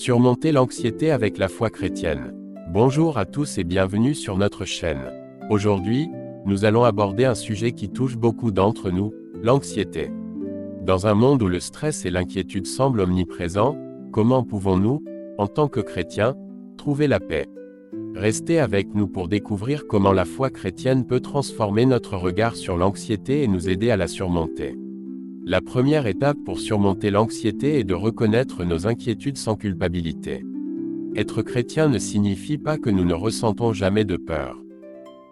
Surmonter l'anxiété avec la foi chrétienne. Bonjour à tous et bienvenue sur notre chaîne. Aujourd'hui, nous allons aborder un sujet qui touche beaucoup d'entre nous, l'anxiété. Dans un monde où le stress et l'inquiétude semblent omniprésents, comment pouvons-nous, en tant que chrétiens, trouver la paix? Restez avec nous pour découvrir comment la foi chrétienne peut transformer notre regard sur l'anxiété et nous aider à la surmonter. La première étape pour surmonter l'anxiété est de reconnaître nos inquiétudes sans culpabilité. Être chrétien ne signifie pas que nous ne ressentons jamais de peur.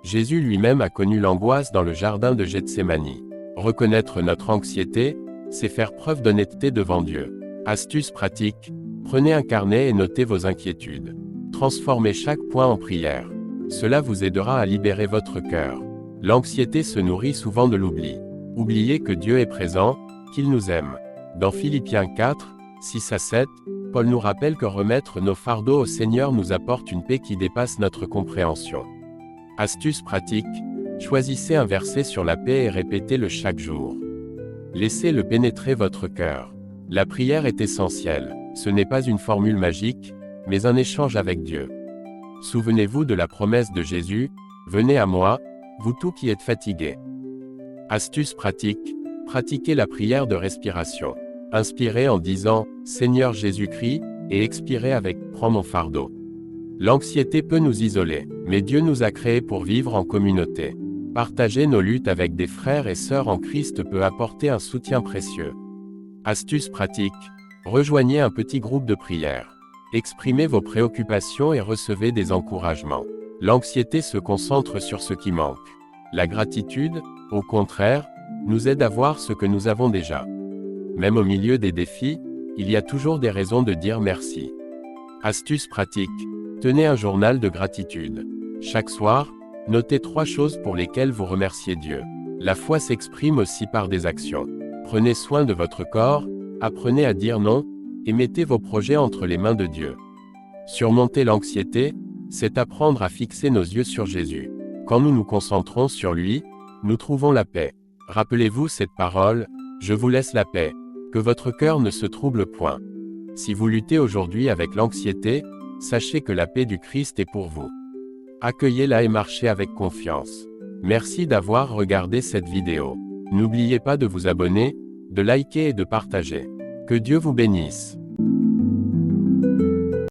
Jésus lui-même a connu l'angoisse dans le jardin de Gethsémani. Reconnaître notre anxiété, c'est faire preuve d'honnêteté devant Dieu. Astuce pratique, prenez un carnet et notez vos inquiétudes. Transformez chaque point en prière. Cela vous aidera à libérer votre cœur. L'anxiété se nourrit souvent de l'oubli. Oubliez que Dieu est présent, qu'il nous aime. Dans Philippiens 4, 6-7, Paul nous rappelle que remettre nos fardeaux au Seigneur nous apporte une paix qui dépasse notre compréhension. Astuce pratique, choisissez un verset sur la paix et répétez-le chaque jour. Laissez-le pénétrer votre cœur. La prière est essentielle, ce n'est pas une formule magique, mais un échange avec Dieu. Souvenez-vous de la promesse de Jésus, « Venez à moi, vous tous qui êtes fatigués. » Astuce pratique, pratiquez la prière de respiration. Inspirez en disant « Seigneur Jésus-Christ » et expirez avec « Prends mon fardeau ». L'anxiété peut nous isoler, mais Dieu nous a créés pour vivre en communauté. Partager nos luttes avec des frères et sœurs en Christ peut apporter un soutien précieux. Astuce pratique, rejoignez un petit groupe de prière. Exprimez vos préoccupations et recevez des encouragements. L'anxiété se concentre sur ce qui manque. La gratitude, au contraire, nous aide à voir ce que nous avons déjà. Même au milieu des défis, il y a toujours des raisons de dire merci. Astuce pratique, tenez un journal de gratitude. Chaque soir, notez 3 choses pour lesquelles vous remerciez Dieu. La foi s'exprime aussi par des actions. Prenez soin de votre corps, apprenez à dire non, et mettez vos projets entre les mains de Dieu. Surmonter l'anxiété, c'est apprendre à fixer nos yeux sur Jésus. Quand nous nous concentrons sur lui, nous trouvons la paix. Rappelez-vous cette parole, « Je vous laisse la paix, que votre cœur ne se trouble point ». Si vous luttez aujourd'hui avec l'anxiété, sachez que la paix du Christ est pour vous. Accueillez-la et marchez avec confiance. Merci d'avoir regardé cette vidéo. N'oubliez pas de vous abonner, de liker et de partager. Que Dieu vous bénisse.